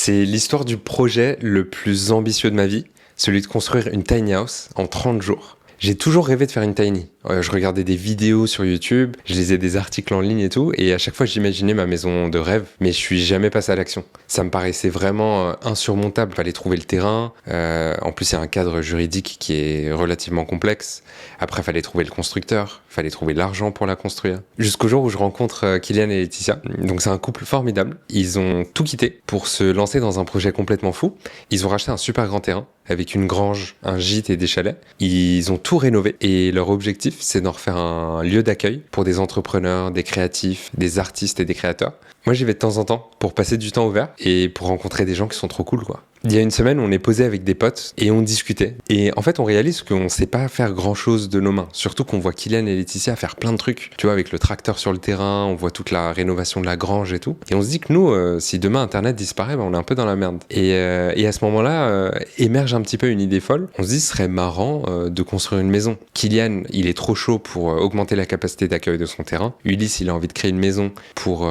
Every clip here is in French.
C'est l'histoire du projet le plus ambitieux de ma vie, celui de construire une tiny house en 30 jours. J'ai toujours rêvé de faire une tiny. Je regardais des vidéos sur YouTube, je lisais des articles en ligne et tout, et à chaque fois j'imaginais ma maison de rêve, mais je suis jamais passé à l'action. Ça me paraissait vraiment insurmontable, fallait trouver le terrain, en plus il y a un cadre juridique qui est relativement complexe, après fallait trouver le constructeur, fallait trouver l'argent pour la construire. Jusqu'au jour où je rencontre Kylian et Laetitia, donc c'est un couple formidable, ils ont tout quitté pour se lancer dans un projet complètement fou. Ils ont racheté un super grand terrain, avec une grange, un gîte et des chalets. Ils ont tout rénové et leur objectif, c'est d'en refaire un lieu d'accueil pour des entrepreneurs, des créatifs, des artistes et des créateurs. Moi, j'y vais de temps en temps pour passer du temps au vert et pour rencontrer des gens qui sont trop cool, quoi. Il y a une semaine, on est posé avec des potes et on discutait. Et en fait, on réalise qu'on sait pas faire grand chose de nos mains. Surtout qu'on voit Kylian et Laetitia faire plein de trucs. Tu vois, avec le tracteur sur le terrain, on voit toute la rénovation de la grange et tout. Et on se dit que nous, si demain Internet disparaît, on est un peu dans la merde. Et à ce moment-là, émerge un petit peu une idée folle. On se dit, ce serait marrant de construire une maison. Kylian, il est trop chaud pour augmenter la capacité d'accueil de son terrain. Ulysse, il a envie de créer une maison pour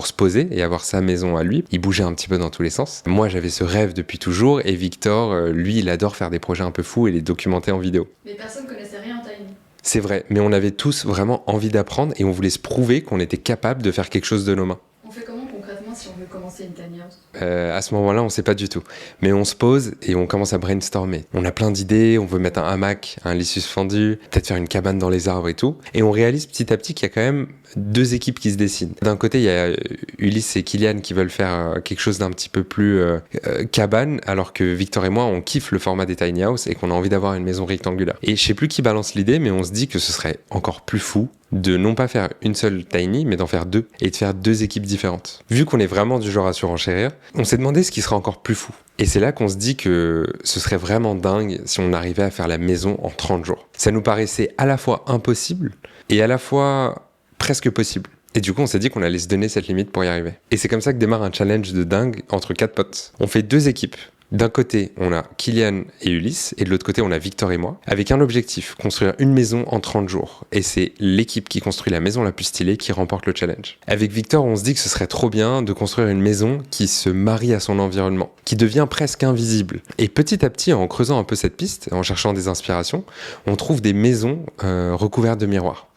se poser et avoir sa maison à lui. Il bougeait un petit peu dans tous les sens. Moi, j'avais ce rêve depuis toujours et Victor, lui, il adore faire des projets un peu fous et les documenter en vidéo. Mais personne connaissait rien en tiny. C'est vrai, mais on avait tous vraiment envie d'apprendre et on voulait se prouver qu'on était capable de faire quelque chose de nos mains. On fait comment concrètement si on veut commencer une tiny house? À ce moment-là, on sait pas du tout. Mais on se pose et on commence à brainstormer. On a plein d'idées, on veut mettre un hamac, un lit suspendu, peut-être faire une cabane dans les arbres et tout. Et on réalise petit à petit qu'il y a quand même deux équipes qui se dessinent. D'un côté, il y a Ulysse et Kylian qui veulent faire quelque chose d'un petit peu plus cabane, alors que Victor et moi, on kiffe le format des tiny house et qu'on a envie d'avoir une maison rectangulaire. Et je sais plus qui balance l'idée, mais on se dit que ce serait encore plus fou de non pas faire une seule tiny, mais d'en faire deux, et de faire deux équipes différentes. Vu qu'on est vraiment du genre à surenchérir, on s'est demandé ce qui serait encore plus fou. Et c'est là qu'on se dit que ce serait vraiment dingue si on arrivait à faire la maison en 30 jours. Ça nous paraissait à la fois impossible et à la fois presque possible. Et du coup, on s'est dit qu'on allait se donner cette limite pour y arriver. Et c'est comme ça que démarre un challenge de dingue entre 4 potes. On fait 2 équipes. D'un côté, on a Kylian et Ulysse, et de l'autre côté, on a Victor et moi, avec un objectif, construire une maison en 30 jours. Et c'est l'équipe qui construit la maison la plus stylée qui remporte le challenge. Avec Victor, on se dit que ce serait trop bien de construire une maison qui se marie à son environnement, qui devient presque invisible. Et petit à petit, en creusant un peu cette piste, en cherchant des inspirations, on trouve des maisons recouvertes de miroirs.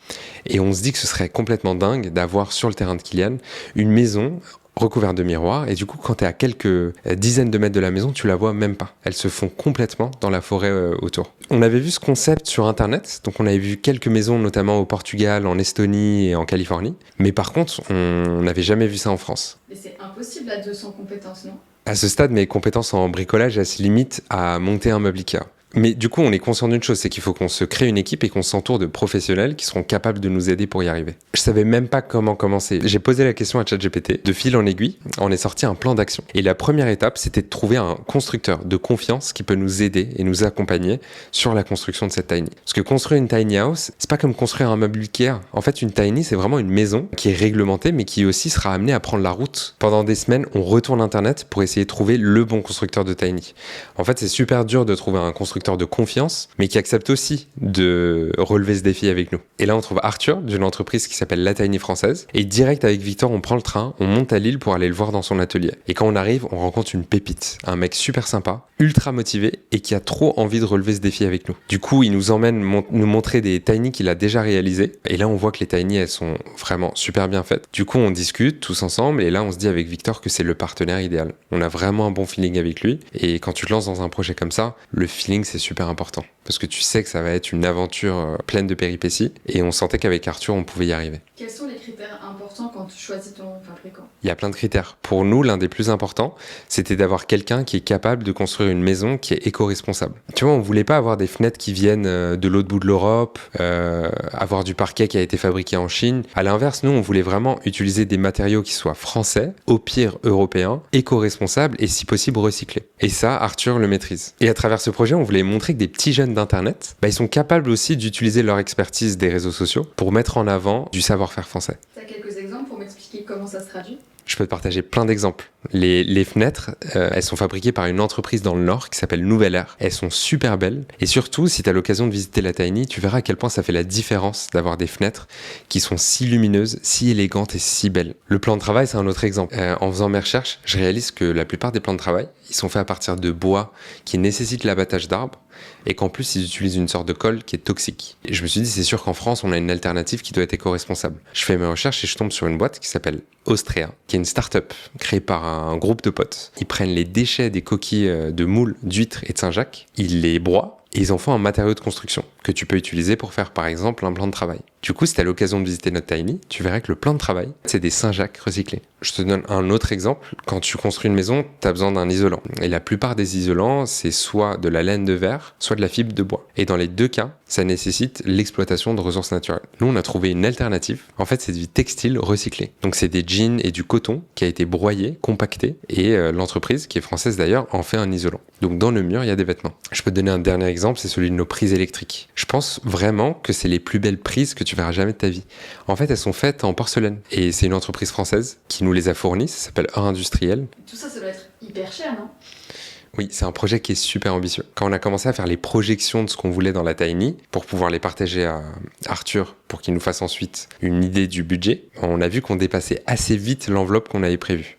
Et on se dit que ce serait complètement dingue d'avoir sur le terrain de Kylian une maison recouverte de miroirs, et du coup quand tu es à quelques dizaines de mètres de la maison, tu la vois même pas. Elles se font complètement dans la forêt autour. On avait vu ce concept sur internet, donc on avait vu quelques maisons notamment au Portugal, en Estonie et en Californie, mais par contre on n'avait jamais vu ça en France. Mais c'est impossible à 200 compétences, non? À ce stade, mes compétences en bricolage, elles se limitent à monter un meuble Ikea. Mais du coup, on est conscient d'une chose, c'est qu'il faut qu'on se crée une équipe et qu'on s'entoure de professionnels qui seront capables de nous aider pour y arriver. Je savais même pas comment commencer. J'ai posé la question à ChatGPT. De fil en aiguille, on est sorti un plan d'action. Et la première étape, c'était de trouver un constructeur de confiance qui peut nous aider et nous accompagner sur la construction de cette tiny. Parce que construire une tiny house, c'est pas comme construire un meuble Ikea. En fait, une tiny, c'est vraiment une maison qui est réglementée, mais qui aussi sera amenée à prendre la route. Pendant des semaines, on retourne Internet pour essayer de trouver le bon constructeur de tiny. En fait, c'est super dur de trouver un constructeur de confiance, mais qui accepte aussi de relever ce défi avec nous. Et là, on trouve Arthur, d'une entreprise qui s'appelle La Tiny Française, et direct avec Victor, on prend le train, on monte à Lille pour aller le voir dans son atelier. Et quand on arrive, on rencontre une pépite, un mec super sympa, ultra motivé, et qui a trop envie de relever ce défi avec nous. Du coup, il nous emmène nous montrer des tiny qu'il a déjà réalisées, et là, on voit que les tiny, elles sont vraiment super bien faites. Du coup, on discute tous ensemble, et là, on se dit avec Victor que c'est le partenaire idéal. On a vraiment un bon feeling avec lui, et quand tu te lances dans un projet comme ça, le feeling, c'est super important parce que tu sais que ça va être une aventure pleine de péripéties et on sentait qu'avec Arthur on pouvait y arriver. Quels sont les critères importants quand tu choisis ton fabricant? Il y a plein de critères. Pour nous, l'un des plus importants, c'était d'avoir quelqu'un qui est capable de construire une maison qui est éco-responsable. Tu vois, on voulait pas avoir des fenêtres qui viennent de l'autre bout de l'Europe, avoir du parquet qui a été fabriqué en Chine. À l'inverse, nous, on voulait vraiment utiliser des matériaux qui soient français, au pire européens, éco-responsables et si possible recyclés. Et ça, Arthur le maîtrise. Et à travers ce projet, on voulait montrer que des petits jeunes d'Internet, ils sont capables aussi d'utiliser leur expertise des réseaux sociaux pour mettre en avant du savoir-faire français. Tu as quelques exemples pour m'expliquer comment ça se traduit? Je peux te partager plein d'exemples. Les fenêtres, elles sont fabriquées par une entreprise dans le Nord qui s'appelle Nouvelle Air. Elles sont super belles. Et surtout, si tu as l'occasion de visiter la Tiny, tu verras à quel point ça fait la différence d'avoir des fenêtres qui sont si lumineuses, si élégantes et si belles. Le plan de travail, c'est un autre exemple. En faisant mes recherches, je réalise que la plupart des plans de travail, ils sont faits à partir de bois qui nécessite l'abattage d'arbres et qu'en plus, ils utilisent une sorte de colle qui est toxique. Et je me suis dit, c'est sûr qu'en France, on a une alternative qui doit être éco-responsable. Je fais mes recherches et je tombe sur une boîte qui s'appelle Austrea, qui est une start-up créée par un groupe de potes. Ils prennent les déchets des coquilles de moules, d'huîtres et de Saint-Jacques, ils les broient et ils en font un matériau de construction que tu peux utiliser pour faire par exemple un plan de travail. Du coup, si tu as l'occasion de visiter notre Tiny, tu verras que le plan de travail, c'est des Saint-Jacques recyclés. Je te donne un autre exemple. Quand tu construis une maison, tu as besoin d'un isolant. Et la plupart des isolants, c'est soit de la laine de verre, soit de la fibre de bois. Et dans les deux cas, ça nécessite l'exploitation de ressources naturelles. Nous, on a trouvé une alternative. En fait, c'est du textile recyclé. Donc, c'est des jeans et du coton qui a été broyé, compacté. Et l'entreprise, qui est française d'ailleurs, en fait un isolant. Donc, dans le mur, il y a des vêtements. Je peux te donner un dernier exemple, c'est celui de nos prises électriques. Je pense vraiment que c'est les plus belles prises que tu verras jamais de ta vie. En fait, elles sont faites en porcelaine. Et c'est une entreprise française qui nous les a fournies. Ça s'appelle Or Industriel. Tout ça, ça doit être hyper cher, non? Oui, c'est un projet qui est super ambitieux. Quand on a commencé à faire les projections de ce qu'on voulait dans la Tiny, pour pouvoir les partager à Arthur, pour qu'il nous fasse ensuite une idée du budget, on a vu qu'on dépassait assez vite l'enveloppe qu'on avait prévue.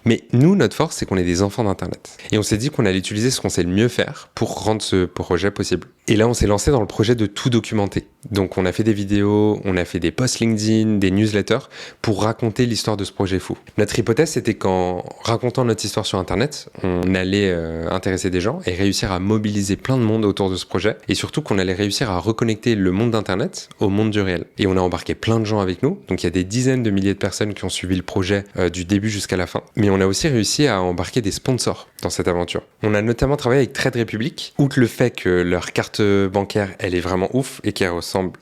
Mais nous, notre force, c'est qu'on est des enfants d'Internet. Et on s'est dit qu'on allait utiliser ce qu'on sait le mieux faire pour rendre ce projet possible. Et là, on s'est lancé dans le projet de tout documenter. Donc, on a fait des vidéos, on a fait des posts LinkedIn, des newsletters pour raconter l'histoire de ce projet fou. Notre hypothèse, c'était qu'en racontant notre histoire sur Internet, on allait intéresser des gens et réussir à mobiliser plein de monde autour de ce projet. Et surtout qu'on allait réussir à reconnecter le monde d'Internet au monde du réel. Et on a embarqué plein de gens avec nous. Donc, il y a des dizaines de milliers de personnes qui ont suivi le projet du début jusqu'à la fin. Mais on a aussi réussi à embarquer des sponsors dans cette aventure. On a notamment travaillé avec Trade Republic. Outre le fait que leur carte bancaire, elle est vraiment ouf et qu'elle ressemble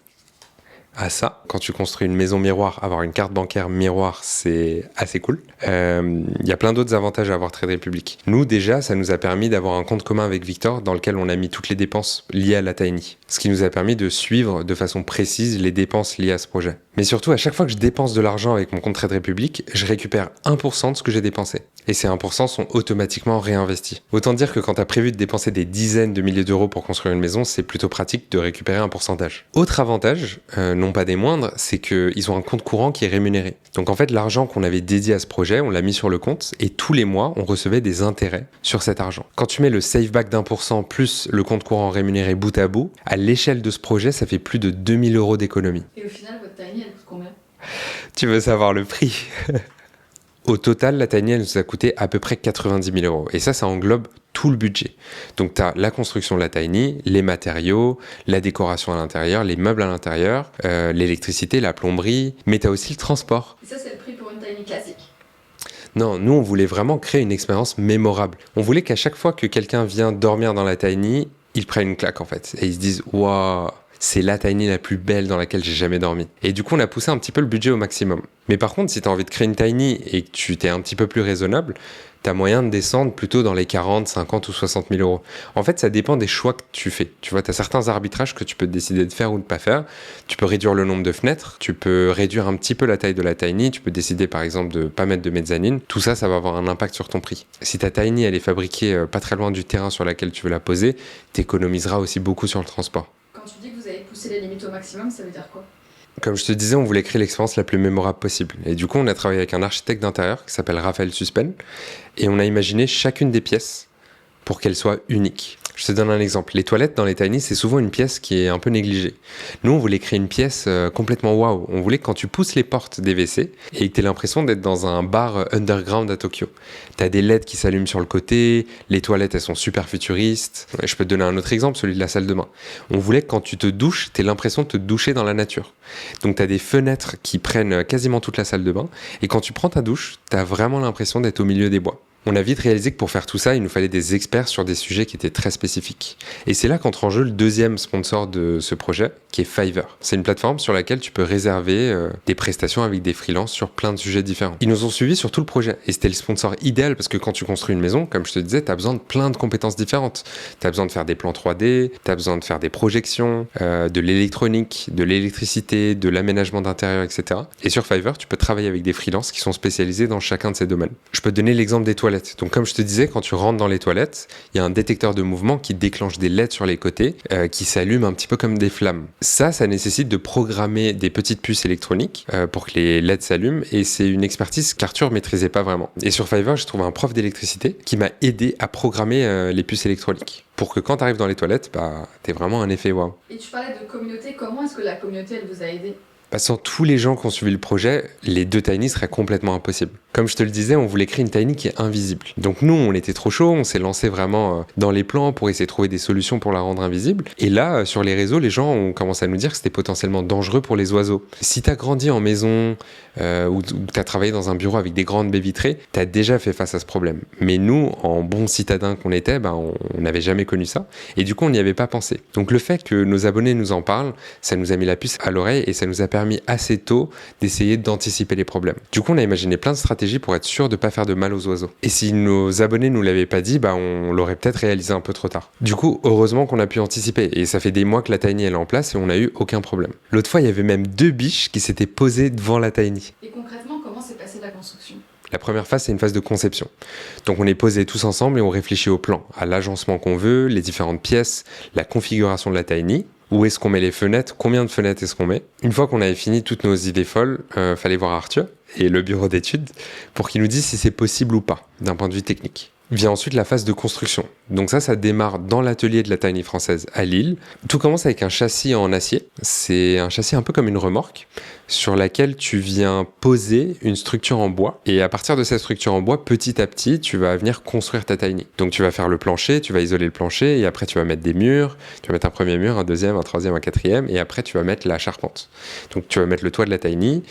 à ça. Quand tu construis une maison miroir, avoir une carte bancaire miroir, c'est assez cool. Il y a plein d'autres avantages à avoir Trade Republic. Nous, déjà, ça nous a permis d'avoir un compte commun avec Victor dans lequel on a mis toutes les dépenses liées à la Tiny. Ce qui nous a permis de suivre de façon précise les dépenses liées à ce projet. Mais surtout, à chaque fois que je dépense de l'argent avec mon compte Trade Republic, je récupère 1% de ce que j'ai dépensé. Et ces 1% sont automatiquement réinvestis. Autant dire que quand tu as prévu de dépenser des dizaines de milliers d'euros pour construire une maison, c'est plutôt pratique de récupérer un pourcentage. Autre avantage, non pas des moindres, c'est qu'ils ont un compte courant qui est rémunéré. Donc en fait, l'argent qu'on avait dédié à ce projet, on l'a mis sur le compte et tous les mois, on recevait des intérêts sur cet argent. Quand tu mets le save back d'1% plus le compte courant rémunéré bout à bout, à l'échelle de ce projet, ça fait plus de 2000 euros d'économie. Et au final, votre Tiny, elle coûte combien? Tu veux savoir le prix? Au total, la Tiny, elle nous a coûté à peu près 90 000 euros. Et ça englobe tout le budget. Donc, tu as la construction de la Tiny, les matériaux, la décoration à l'intérieur, les meubles à l'intérieur, l'électricité, la plomberie, mais tu as aussi le transport. Et ça, c'est le prix pour une Tiny classique? Non, nous, on voulait vraiment créer une expérience mémorable. On voulait qu'à chaque fois que quelqu'un vient dormir dans la Tiny, il prenne une claque, en fait. Et ils se disent « Waouh !» c'est la Tiny la plus belle dans laquelle j'ai jamais dormi. Et du coup, on a poussé un petit peu le budget au maximum. Mais par contre, si tu as envie de créer une Tiny et que tu t'es un petit peu plus raisonnable, tu as moyen de descendre plutôt dans les 40, 50 ou 60 000 euros. En fait, ça dépend des choix que tu fais. Tu vois, tu as certains arbitrages que tu peux décider de faire ou de pas faire. Tu peux réduire le nombre de fenêtres, tu peux réduire un petit peu la taille de la Tiny, tu peux décider par exemple de pas mettre de mezzanine. Tout ça, ça va avoir un impact sur ton prix. Si ta Tiny, elle est fabriquée pas très loin du terrain sur lequel tu veux la poser, tu économiseras aussi beaucoup sur le transport. Quand tu dis que vous avez poussé les limites au maximum, ça veut dire quoi? Comme je te disais, on voulait créer l'expérience la plus mémorable possible. Et du coup, on a travaillé avec un architecte d'intérieur qui s'appelle Raphaël Suspen. Et on a imaginé chacune des pièces pour qu'elles soient uniques. Je te donne un exemple. Les toilettes dans les Tiny, c'est souvent une pièce qui est un peu négligée. Nous, on voulait créer une pièce complètement waouh. On voulait que quand tu pousses les portes des WC et que tu aies l'impression d'être dans un bar underground à Tokyo. Tu as des LED qui s'allument sur le côté, les toilettes, elles sont super futuristes. Je peux te donner un autre exemple, celui de la salle de bain. On voulait que quand tu te douches, tu aies l'impression de te doucher dans la nature. Donc, tu as des fenêtres qui prennent quasiment toute la salle de bain. Et quand tu prends ta douche, tu as vraiment l'impression d'être au milieu des bois. On a vite réalisé que pour faire tout ça, il nous fallait des experts sur des sujets qui étaient très spécifiques. Et c'est là qu'entre en jeu le deuxième sponsor de ce projet, qui est Fiverr. C'est une plateforme sur laquelle tu peux réserver des prestations avec des freelances sur plein de sujets différents. Ils nous ont suivis sur tout le projet et c'était le sponsor idéal parce que quand tu construis une maison, comme je te disais, tu as besoin de plein de compétences différentes. Tu as besoin de faire des plans 3D, tu as besoin de faire des projections, de l'électronique, de l'électricité, de l'aménagement d'intérieur, etc. Et sur Fiverr, tu peux travailler avec des freelances qui sont spécialisés dans chacun de ces domaines. Je peux te donner l'exemple des toilettes. Donc comme je te disais, quand tu rentres dans les toilettes, il y a un détecteur de mouvement qui déclenche des LED sur les côtés qui s'allument un petit peu comme des flammes. Ça nécessite de programmer des petites puces électroniques pour que les LED s'allument et c'est une expertise qu'Arthur maîtrisait pas vraiment. Et sur Fiverr, j'ai trouvé un prof d'électricité qui m'a aidé à programmer les puces électroniques pour que quand tu arrives dans les toilettes, t'aies vraiment un effet waouh. Et tu parlais de communauté, comment est-ce que la communauté elle vous a aidé? Sans tous les gens qui ont suivi le projet, les 2 Tiny seraient complètement impossibles. Comme je te le disais, on voulait créer une Tiny qui est invisible. Donc nous, on était trop chaud, on s'est lancé vraiment dans les plans pour essayer de trouver des solutions pour la rendre invisible. Et là, sur les réseaux, les gens ont commencé à nous dire que c'était potentiellement dangereux pour les oiseaux. Si t'as grandi en maison ou t'as travaillé dans un bureau avec des grandes baies vitrées, t'as déjà fait face à ce problème. Mais nous, en bons citadins qu'on était, on n'avait jamais connu ça. Et du coup, on n'y avait pas pensé. Donc le fait que nos abonnés nous en parlent, ça nous a mis la puce à l'oreille et ça nous a permis assez tôt d'essayer d'anticiper les problèmes. Du coup, on a imaginé plein de stratégies pour être sûr de ne pas faire de mal aux oiseaux. Et si nos abonnés nous l'avaient pas dit, on l'aurait peut-être réalisé un peu trop tard. Du coup, heureusement qu'on a pu anticiper. Et ça fait des mois que la Tiny elle est en place et on n'a eu aucun problème. L'autre fois, il y avait même 2 biches qui s'étaient posées devant la Tiny. Et concrètement, comment s'est passée la construction? La première phase, c'est une phase de conception. Donc on est posés tous ensemble et on réfléchit au plan, à l'agencement qu'on veut, les différentes pièces, la configuration de la Tiny. Où est-ce qu'on met les fenêtres? Combien de fenêtres est-ce qu'on met? Une fois qu'on avait fini toutes nos idées folles, fallait voir Arthur et le bureau d'études pour qu'il nous dise si c'est possible ou pas, d'un point de vue technique. Vient ensuite la phase de construction. Donc ça démarre dans l'atelier de la Tiny française à Lille. Tout commence avec un châssis en acier. C'est un châssis un peu comme une remorque sur laquelle tu viens poser une structure en bois. Et à partir de cette structure en bois, petit à petit, tu vas venir construire ta Tiny. Donc tu vas faire le plancher, tu vas isoler le plancher et après tu vas mettre des murs. Tu vas mettre un premier mur, un deuxième, un troisième, un quatrième et après tu vas mettre la charpente. Donc tu vas mettre le toit de la Tiny,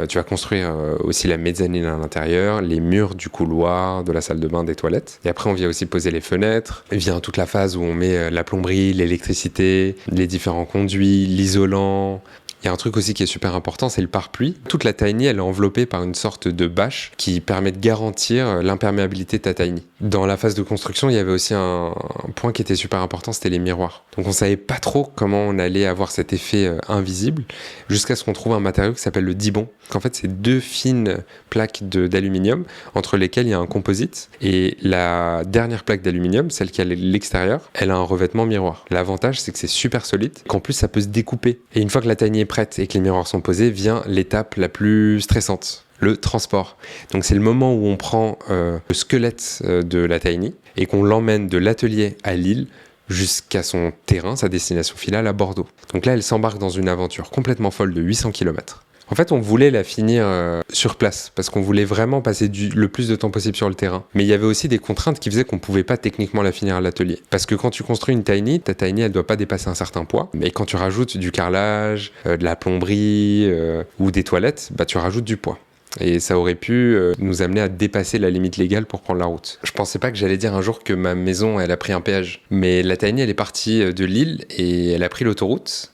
tu vas construire aussi la mezzanine à l'intérieur, les murs du couloir, de la salle de bain, des toilettes. Et après on vient aussi poser les fenêtres. Il vient toute la phase où on met la plomberie, l'électricité, les différents conduits, l'isolant. Il y a un truc aussi qui est super important, c'est le pare-pluie. Toute la Tiny, elle est enveloppée par une sorte de bâche qui permet de garantir l'imperméabilité de ta Tiny. Dans la phase de construction, il y avait aussi un point qui était super important, c'était les miroirs. Donc on savait pas trop comment on allait avoir cet effet invisible, jusqu'à ce qu'on trouve un matériau qui s'appelle le Dibond. En fait, c'est 2 fines plaques d'aluminium entre lesquelles il y a un composite. Et la dernière plaque d'aluminium, celle qui est à l'extérieur, elle a un revêtement miroir. L'avantage, c'est que c'est super solide, qu'en plus ça peut se découper. Et une fois que la Tiny est prête et que les miroirs sont posés, vient l'étape la plus stressante, le transport. Donc c'est le moment où on prend le squelette de la Tiny et qu'on l'emmène de l'atelier à Lille jusqu'à son terrain, sa destination finale à Bordeaux. Donc là, elle s'embarque dans une aventure complètement folle de 800 km. En fait, on voulait la finir sur place parce qu'on voulait vraiment passer le plus de temps possible sur le terrain. Mais il y avait aussi des contraintes qui faisaient qu'on pouvait pas techniquement la finir à l'atelier. Parce que quand tu construis une Tiny, ta Tiny, elle doit pas dépasser un certain poids. Mais quand tu rajoutes du carrelage, de la plomberie ou des toilettes, tu rajoutes du poids. Et ça aurait pu nous amener à dépasser la limite légale pour prendre la route. Je pensais pas que j'allais dire un jour que ma maison, elle a pris un péage. Mais la Tiny, elle est partie de Lille et elle a pris l'autoroute.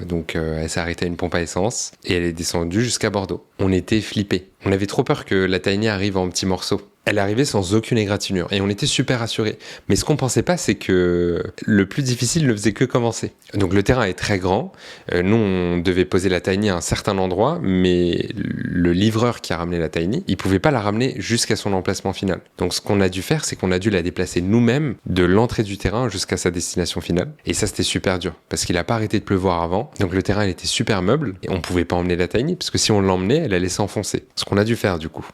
Donc elle s'est arrêtée à une pompe à essence et elle est descendue jusqu'à Bordeaux. On était flippés. On avait trop peur que la Tiny arrive en petits morceaux. Elle est arrivée sans aucune égratignure et on était super rassurés. Mais ce qu'on pensait pas, c'est que le plus difficile ne faisait que commencer. Donc le terrain est très grand. Nous, on devait poser la Tiny à un certain endroit, mais le livreur qui a ramené la Tiny, il pouvait pas la ramener jusqu'à son emplacement final. Donc ce qu'on a dû faire, c'est qu'on a dû la déplacer nous-mêmes de l'entrée du terrain jusqu'à sa destination finale. Et ça, c'était super dur parce qu'il a pas arrêté de pleuvoir avant. Donc le terrain, il était super meuble et on pouvait pas emmener la Tiny parce que si on l'emmenait, elle allait s'enfoncer. Ce qu'on a dû faire du coup,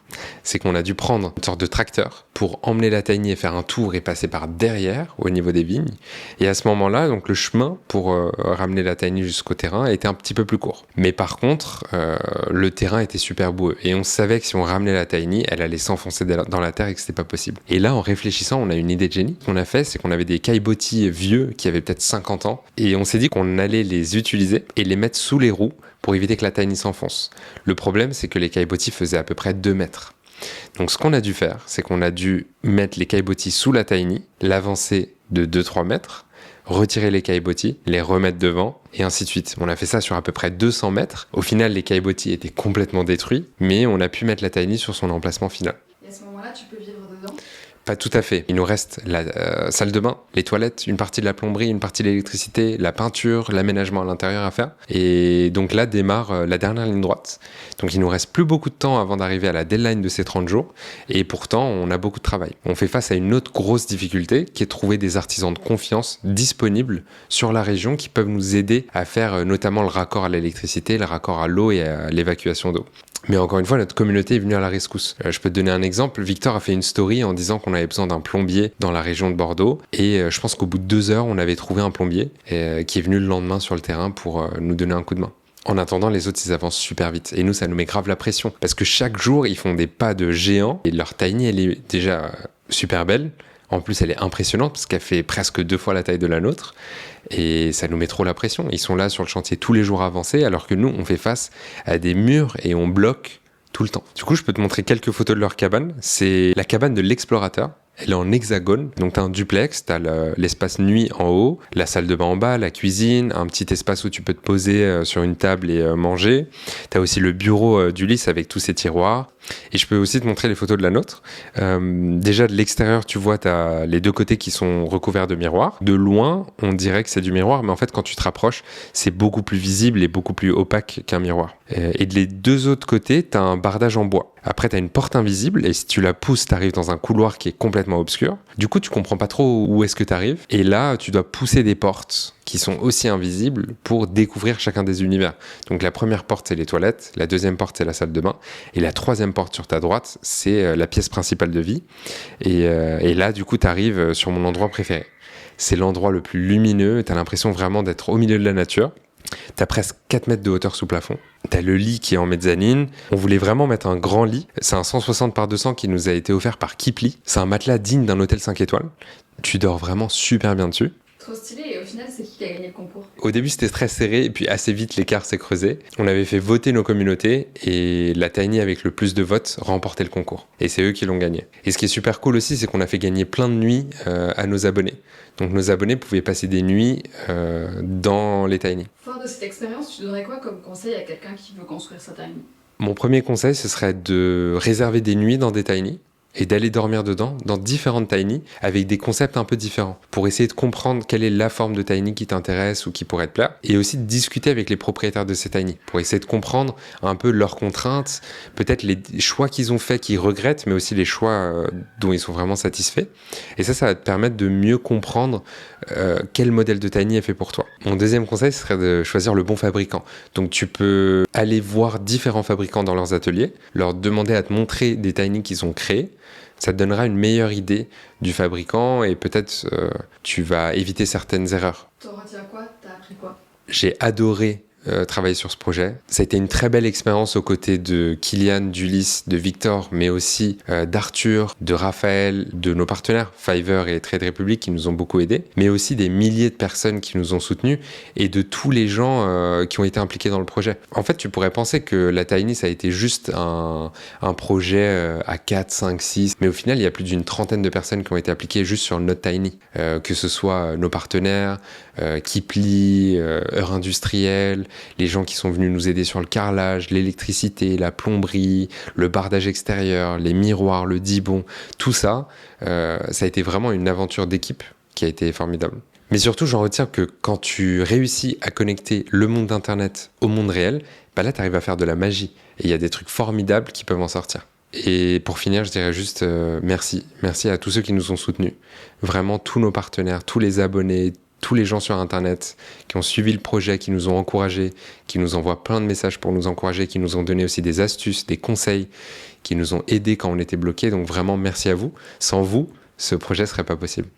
c'est qu'on a dû prendre une sorte de tracteur pour emmener la Tiny et faire un tour et passer par derrière au niveau des vignes. Et à ce moment-là, donc le chemin pour ramener la Tiny jusqu'au terrain était un petit peu plus court. Mais par contre, le terrain était super boueux et on savait que si on ramenait la Tiny, elle allait s'enfoncer dans la terre et que c'était pas possible. Et là, en réfléchissant, on a une idée de génie. Ce qu'on a fait, c'est qu'on avait des caillebotis vieux qui avaient peut-être 50 ans et on s'est dit qu'on allait les utiliser et les mettre sous les roues pour éviter que la Tiny s'enfonce. Le problème, c'est que les caillebotis faisaient à peu près 2 mètres. Donc ce qu'on a dû faire, c'est qu'on a dû mettre les caillebotis sous la tiny, l'avancer de 2-3 mètres, retirer les caillebotis, les remettre devant, et ainsi de suite. On a fait ça sur à peu près 200 mètres. Au final, les caillebotis étaient complètement détruits, mais on a pu mettre la tiny sur son emplacement final. Et à ce moment-là, tu peux vivre dedans? Pas tout à fait. Il nous reste la salle de bain, les toilettes, une partie de la plomberie, une partie de l'électricité, la peinture, l'aménagement à l'intérieur à faire. Et donc là démarre la dernière ligne droite. Donc il nous reste plus beaucoup de temps avant d'arriver à la deadline de ces 30 jours. Et pourtant, on a beaucoup de travail. On fait face à une autre grosse difficulté qui est de trouver des artisans de confiance disponibles sur la région qui peuvent nous aider à faire notamment le raccord à l'électricité, le raccord à l'eau et à l'évacuation d'eau. Mais encore une fois, notre communauté est venue à la rescousse. Je peux te donner un exemple. Victor a fait une story en disant qu'on avait besoin d'un plombier dans la région de Bordeaux. Et je pense qu'au bout de 2 heures, on avait trouvé un plombier qui est venu le lendemain sur le terrain pour nous donner un coup de main. En attendant, les autres, ils avancent super vite. Et nous, ça nous met grave la pression. Parce que chaque jour, ils font des pas de géants. Et leur tiny, elle est déjà super belle. En plus, elle est impressionnante parce qu'elle fait presque 2 fois la taille de la nôtre. Et ça nous met trop la pression. Ils sont là sur le chantier tous les jours à avancer, alors que nous, on fait face à des murs et on bloque tout le temps. Du coup, je peux te montrer quelques photos de leur cabane. C'est la cabane de l'explorateur. Elle est en hexagone, donc tu as un duplex, tu as l'espace nuit en haut, la salle de bain en bas, la cuisine, un petit espace où tu peux te poser sur une table et manger. Tu as aussi le bureau d'Ulysse avec tous ses tiroirs. Et je peux aussi te montrer les photos de la nôtre. Déjà de l'extérieur, tu vois, tu as les 2 côtés qui sont recouverts de miroirs. De loin, on dirait que c'est du miroir, mais en fait, quand tu te rapproches, c'est beaucoup plus visible et beaucoup plus opaque qu'un miroir. Et de les 2 autres côtés, tu as un bardage en bois. Après, tu as une porte invisible et si tu la pousses, tu arrives dans un couloir qui est complètement obscur. Du coup, tu comprends pas trop où est-ce que tu arrives. Et là, tu dois pousser des portes qui sont aussi invisibles pour découvrir chacun des univers. Donc la première porte, c'est les toilettes. La deuxième porte, c'est la salle de bain. Et la troisième porte sur ta droite, c'est la pièce principale de vie. Et là, du coup, tu arrives sur mon endroit préféré. C'est l'endroit le plus lumineux. Tu as l'impression vraiment d'être au milieu de la nature. T'as presque 4 mètres de hauteur sous plafond. T'as le lit qui est en mezzanine. On voulait vraiment mettre un grand lit. C'est un 160 par 200 qui nous a été offert par Kipli. C'est un matelas digne d'un hôtel 5 étoiles. Tu dors vraiment super bien dessus. Trop stylé, et au final, c'est qui a gagné le concours? Au début, c'était très serré, et puis assez vite, l'écart s'est creusé. On avait fait voter nos communautés, et la tiny avec le plus de votes remportait le concours. Et c'est eux qui l'ont gagné. Et ce qui est super cool aussi, c'est qu'on a fait gagner plein de nuits à nos abonnés. Donc nos abonnés pouvaient passer des nuits dans les tiny. Fort de cette expérience, tu donnerais quoi comme conseil à quelqu'un qui veut construire sa tiny? Mon premier conseil, ce serait de réserver des nuits dans des tiny, et d'aller dormir dedans, dans différentes tiny, avec des concepts un peu différents, pour essayer de comprendre quelle est la forme de tiny qui t'intéresse ou qui pourrait te plaire, et aussi de discuter avec les propriétaires de ces tiny, pour essayer de comprendre un peu leurs contraintes, peut-être les choix qu'ils ont faits qu'ils regrettent, mais aussi les choix dont ils sont vraiment satisfaits. Et ça va te permettre de mieux comprendre quel modèle de tiny est fait pour toi. Mon deuxième conseil, ce serait de choisir le bon fabricant. Donc tu peux aller voir différents fabricants dans leurs ateliers, leur demander à te montrer des tiny qu'ils ont créés. Ça te donnera une meilleure idée du fabricant et peut-être tu vas éviter certaines erreurs. T'en retiens quoi? T'as appris quoi? J'ai adoré travailler sur ce projet. Ça a été une très belle expérience aux côtés de Kylian, d'Ulysse, de Victor, mais aussi d'Arthur, de Raphaël, de nos partenaires Fiverr et Trade Republic qui nous ont beaucoup aidés, mais aussi des milliers de personnes qui nous ont soutenus et de tous les gens qui ont été impliqués dans le projet. En fait, tu pourrais penser que la Tiny, ça a été juste un projet à 4, 5, 6, mais au final, il y a plus d'une trentaine de personnes qui ont été impliquées juste sur notre Tiny, que ce soit nos partenaires, Kipli, Heure Industrielle, les gens qui sont venus nous aider sur le carrelage, l'électricité, la plomberie, le bardage extérieur, les miroirs, le dibon, tout ça, ça a été vraiment une aventure d'équipe qui a été formidable. Mais surtout, j'en retiens que quand tu réussis à connecter le monde d'Internet au monde réel, bah là, tu arrives à faire de la magie. Et il y a des trucs formidables qui peuvent en sortir. Et pour finir, je dirais juste merci. Merci à tous ceux qui nous ont soutenus. Vraiment, tous nos partenaires, tous les abonnés, tous les gens sur Internet qui ont suivi le projet, qui nous ont encouragés, qui nous envoient plein de messages pour nous encourager, qui nous ont donné aussi des astuces, des conseils, qui nous ont aidés quand on était bloqués. Donc vraiment, merci à vous. Sans vous, ce projet ne serait pas possible.